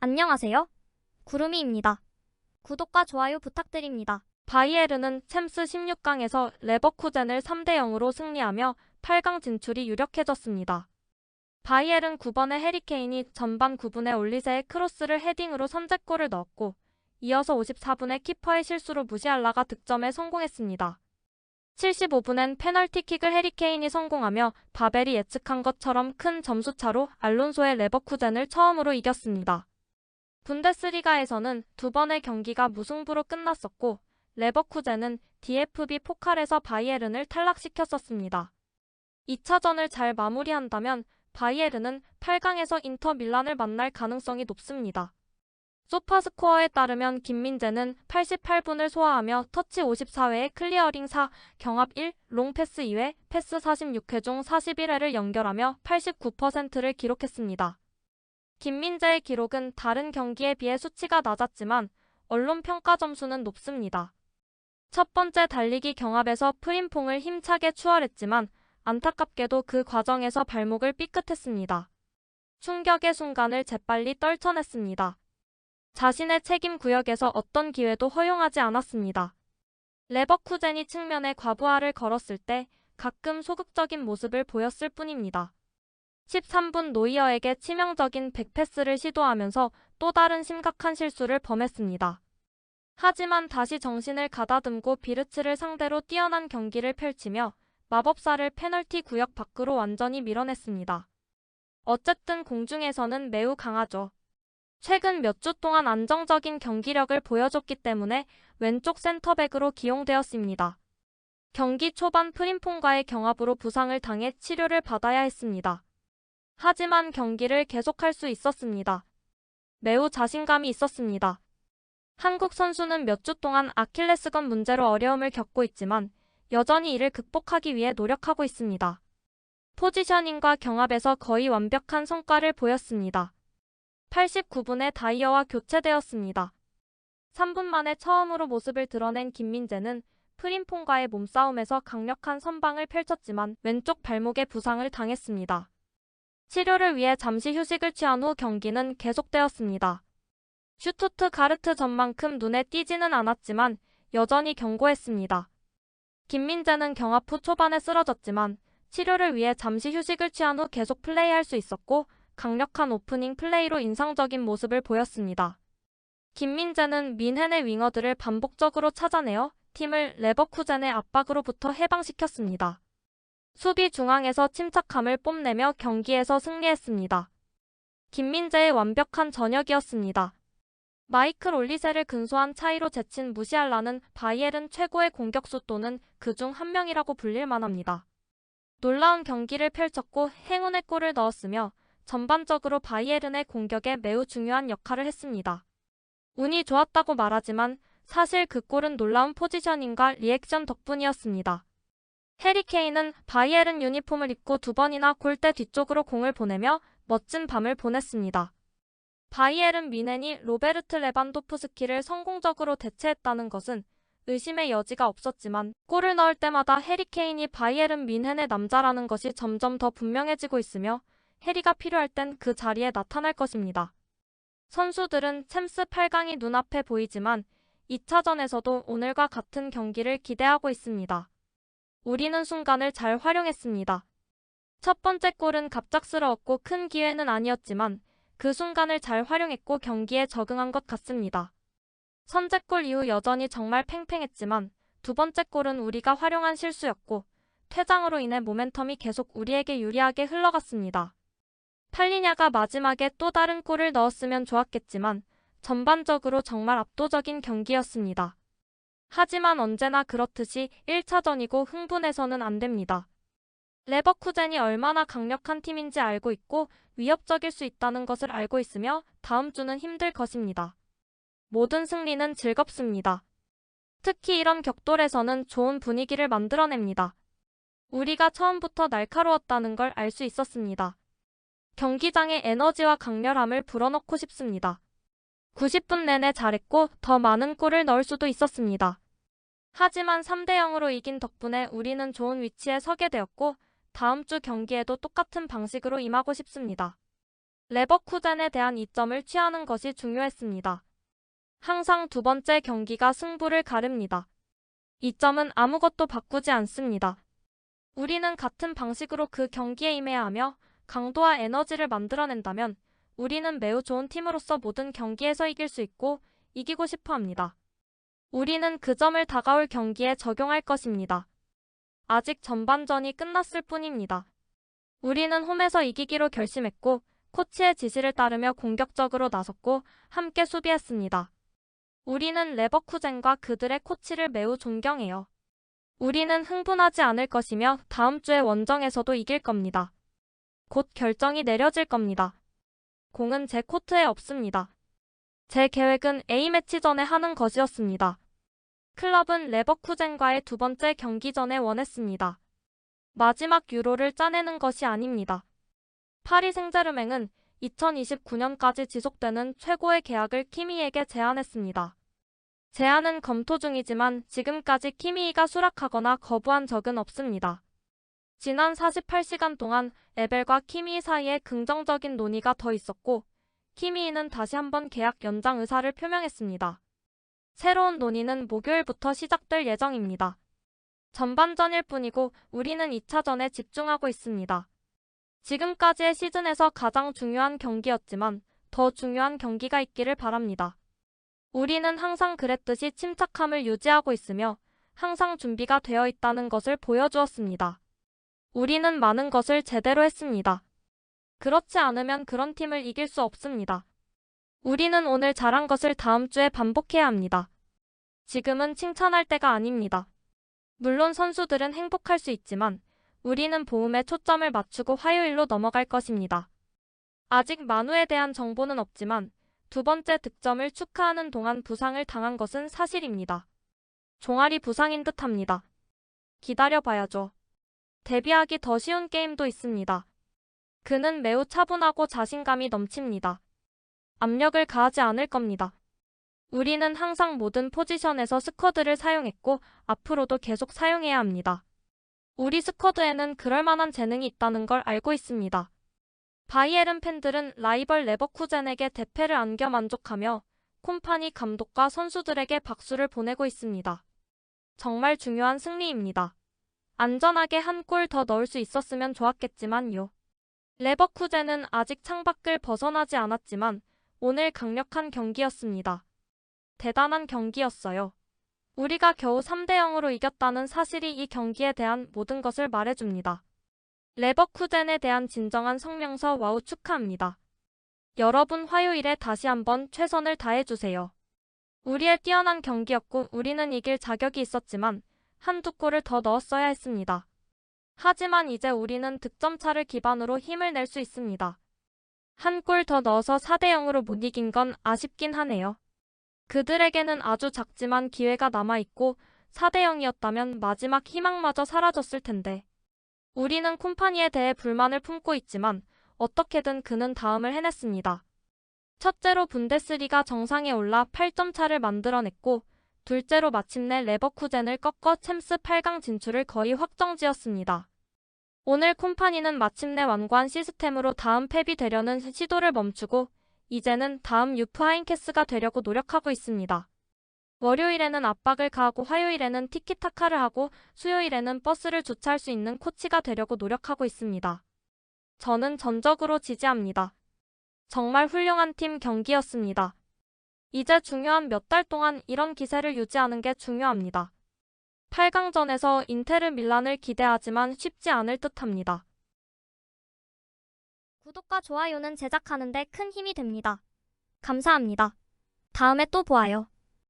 안녕하세요. 구름이입니다. 구독과 좋아요 부탁드립니다. 바이에른은 챔스 16강에서 레버쿠젠을 3대 0으로 승리하며 8강 진출이 유력해졌습니다. 바이에른 9번의 해리케인이 전반 9분에 올리세의 크로스를 헤딩으로 선제골을 넣었고, 이어서 54분에 키퍼의 실수로 무시알라가 득점에 성공했습니다. 75분엔 페널티킥을 해리케인이 성공하며 바벨이 예측한 것처럼 큰 점수차로 알론소의 레버쿠젠을 처음으로 이겼습니다. 분데스리가에서는 두 번의 경기가 무승부로 끝났었고, 레버쿠젠은 DFB 포칼에서 바이에른을 탈락시켰었습니다. 2차전을 잘 마무리한다면 바이에른은 8강에서 인터 밀란을 만날 가능성이 높습니다. 소파스코어에 따르면 김민재는 88분을 소화하며 터치 54회에 클리어링 4, 경합 1, 롱패스 2회, 패스 46회 중 41회를 연결하며 89%를 기록했습니다. 김민재의 기록은 다른 경기에 비해 수치가 낮았지만 언론 평가 점수는 높습니다. 첫 번째 달리기 경합에서 프림퐁을 힘차게 추월했지만 안타깝게도 그 과정에서 발목을 삐끗했습니다. 충격의 순간을 재빨리 떨쳐냈습니다. 자신의 책임 구역에서 어떤 기회도 허용하지 않았습니다. 레버쿠젠이 측면에 과부하를 걸었을 때 가끔 소극적인 모습을 보였을 뿐입니다. 13분 노이어에게 치명적인 백패스를 시도하면서 또 다른 심각한 실수를 범했습니다. 하지만 다시 정신을 가다듬고 비르츠를 상대로 뛰어난 경기를 펼치며 마법사를 페널티 구역 밖으로 완전히 밀어냈습니다. 어쨌든 공중에서는 매우 강하죠. 최근 몇 주 동안 안정적인 경기력을 보여줬기 때문에 왼쪽 센터백으로 기용되었습니다. 경기 초반 프림퐁과의 경합으로 부상을 당해 치료를 받아야 했습니다. 하지만 경기를 계속할 수 있었습니다. 매우 자신감이 있었습니다. 한국 선수는 몇 주 동안 아킬레스건 문제로 어려움을 겪고 있지만 여전히 이를 극복하기 위해 노력하고 있습니다. 포지셔닝과 경합에서 거의 완벽한 성과를 보였습니다. 89분에 다이어와 교체되었습니다. 3분 만에 처음으로 모습을 드러낸 김민재는 프림퐁과의 몸싸움에서 강력한 선방을 펼쳤지만 왼쪽 발목에 부상을 당했습니다. 치료를 위해 잠시 휴식을 취한 후 경기는 계속되었습니다. 슈투트가르트전만큼 눈에 띄지는 않았지만 여전히 견고했습니다. 김민재는 경합 후 초반에 쓰러졌지만 치료를 위해 잠시 휴식을 취한 후 계속 플레이할 수 있었고 강력한 오프닝 플레이로 인상적인 모습을 보였습니다. 김민재는 민헨의 윙어들을 반복적으로 찾아내어 팀을 레버쿠젠의 압박으로부터 해방시켰습니다. 수비 중앙에서 침착함을 뽐내며 경기에서 승리했습니다. 김민재의 완벽한 전역이었습니다. 마이클 올리세를 근소한 차이로 제친 무시알라는 바이에른 최고의 공격수 또는 그중 한 명이라고 불릴 만합니다. 놀라운 경기를 펼쳤고 행운의 골을 넣었으며 전반적으로 바이에른의 공격에 매우 중요한 역할을 했습니다. 운이 좋았다고 말하지만 사실 그 골은 놀라운 포지셔닝과 리액션 덕분이었습니다. 해리케인은 바이에른 유니폼을 입고 두 번이나 골대 뒤쪽으로 공을 보내며 멋진 밤을 보냈습니다. 바이에른 뮌헨이 로베르트 레반도프스키를 성공적으로 대체했다는 것은 의심의 여지가 없었지만 골을 넣을 때마다 해리케인이 바이에른 뮌헨의 남자라는 것이 점점 더 분명해지고 있으며 해리가 필요할 땐 그 자리에 나타날 것입니다. 선수들은 챔스 8강이 눈앞에 보이지만 2차전에서도 오늘과 같은 경기를 기대하고 있습니다. 우리는 순간을 잘 활용했습니다. 첫 번째 골은 갑작스러웠고 큰 기회는 아니었지만 그 순간을 잘 활용했고 경기에 적응한 것 같습니다. 선제골 이후 여전히 정말 팽팽했지만 두 번째 골은 우리가 활용한 실수였고 퇴장으로 인해 모멘텀이 계속 우리에게 유리하게 흘러갔습니다. 팔리냐가 마지막에 또 다른 골을 넣었으면 좋았겠지만 전반적으로 정말 압도적인 경기였습니다. 하지만 언제나 그렇듯이 1차전이고 흥분해서는 안 됩니다. 레버쿠젠이 얼마나 강력한 팀인지 알고 있고 위협적일 수 있다는 것을 알고 있으며 다음 주는 힘들 것입니다. 모든 승리는 즐겁습니다. 특히 이런 격돌에서는 좋은 분위기를 만들어냅니다. 우리가 처음부터 날카로웠다는 걸 알 수 있었습니다. 경기장의 에너지와 강렬함을 불어넣고 싶습니다. 90분 내내 잘했고 더 많은 골을 넣을 수도 있었습니다. 하지만 3대 0으로 이긴 덕분에 우리는 좋은 위치에 서게 되었고 다음 주 경기에도 똑같은 방식으로 임하고 싶습니다. 레버쿠젠에 대한 이점을 취하는 것이 중요했습니다. 항상 두 번째 경기가 승부를 가릅니다. 이점은 아무것도 바꾸지 않습니다. 우리는 같은 방식으로 그 경기에 임해야 하며 강도와 에너지를 만들어낸다면 우리는 매우 좋은 팀으로서 모든 경기에서 이길 수 있고 이기고 싶어 합니다. 우리는 그 점을 다가올 경기에 적용할 것입니다. 아직 전반전이 끝났을 뿐입니다. 우리는 홈에서 이기기로 결심했고 코치의 지시를 따르며 공격적으로 나섰고 함께 수비했습니다. 우리는 레버쿠젠과 그들의 코치를 매우 존경해요. 우리는 흥분하지 않을 것이며 다음 주에 원정에서도 이길 겁니다. 곧 결정이 내려질 겁니다. 공은 제 코트에 없습니다. 제 계획은 A매치 전에 하는 것이었습니다. 클럽은 레버쿠젠과의 두 번째 경기 전에 원했습니다. 마지막 유로를 짜내는 것이 아닙니다. 파리 생제르맹은 2029년까지 지속되는 최고의 계약을 키미에게 제안했습니다. 제안은 검토 중이지만 지금까지 키미이가 수락하거나 거부한 적은 없습니다. 지난 48시간 동안 에벨과 키미이 사이에 긍정적인 논의가 더 있었고 키미이는 다시 한번 계약 연장 의사를 표명했습니다. 새로운 논의는 목요일부터 시작될 예정입니다. 전반전일 뿐이고 우리는 2차전에 집중하고 있습니다. 지금까지의 시즌에서 가장 중요한 경기였지만 더 중요한 경기가 있기를 바랍니다. 우리는 항상 그랬듯이 침착함을 유지하고 있으며 항상 준비가 되어 있다는 것을 보여주었습니다. 우리는 많은 것을 제대로 했습니다. 그렇지 않으면 그런 팀을 이길 수 없습니다. 우리는 오늘 잘한 것을 다음 주에 반복해야 합니다. 지금은 칭찬할 때가 아닙니다. 물론 선수들은 행복할 수 있지만 우리는 보험에 초점을 맞추고 화요일로 넘어갈 것입니다. 아직 만우에 대한 정보는 없지만 두 번째 득점을 축하하는 동안 부상을 당한 것은 사실입니다. 종아리 부상인 듯합니다. 기다려봐야죠. 데뷔하기 더 쉬운 게임도 있습니다. 그는 매우 차분하고 자신감이 넘칩니다. 압력을 가하지 않을 겁니다. 우리는 항상 모든 포지션에서 스쿼드를 사용했고 앞으로도 계속 사용해야 합니다. 우리 스쿼드에는 그럴 만한 재능이 있다는 걸 알고 있습니다. 바이에른 팬들은 라이벌 레버쿠젠에게 대패를 안겨 만족하며 콤파니 감독과 선수들에게 박수를 보내고 있습니다. 정말 중요한 승리입니다. 안전하게 한 골 더 넣을 수 있었으면 좋았겠지만요. 레버쿠젠은 아직 창밖을 벗어나지 않았지만 오늘 강력한 경기였습니다. 대단한 경기였어요. 우리가 겨우 3대0으로 이겼다는 사실이 이 경기에 대한 모든 것을 말해줍니다. 레버쿠젠에 대한 진정한 성명서 와우 축하합니다. 여러분 화요일에 다시 한번 최선을 다해주세요. 우리의 뛰어난 경기였고 우리는 이길 자격이 있었지만 한두 골을 더 넣었어야 했습니다. 하지만 이제 우리는 득점차를 기반으로 힘을 낼 수 있습니다. 한 골 더 넣어서 4대0으로 못 이긴 건 아쉽긴 하네요. 그들에게는 아주 작지만 기회가 남아있고 4대0이었다면 마지막 희망마저 사라졌을 텐데. 우리는 콤파니에 대해 불만을 품고 있지만 어떻게든 그는 다음을 해냈습니다. 첫째로 분데스리가 정상에 올라 8점 차를 만들어냈고 둘째로 마침내 레버쿠젠을 꺾어 챔스 8강 진출을 거의 확정지었습니다. 오늘 콤파니는 마침내 완고한 시스템으로 다음 펩이 되려는 시도를 멈추고 이제는 다음 유프 하인케스가 되려고 노력하고 있습니다. 월요일에는 압박을 가하고 화요일에는 티키타카를 하고 수요일에는 버스를 주차할 수 있는 코치가 되려고 노력하고 있습니다. 저는 전적으로 지지합니다. 정말 훌륭한 팀 경기였습니다. 이제 중요한 몇 달 동안 이런 기세를 유지하는 게 중요합니다. 8강전에서 인테르 밀란을 기대하지만 쉽지 않을 듯합니다. 구독과 좋아요는 제작하는데 큰 힘이 됩니다. 감사합니다. 다음에 또 보아요.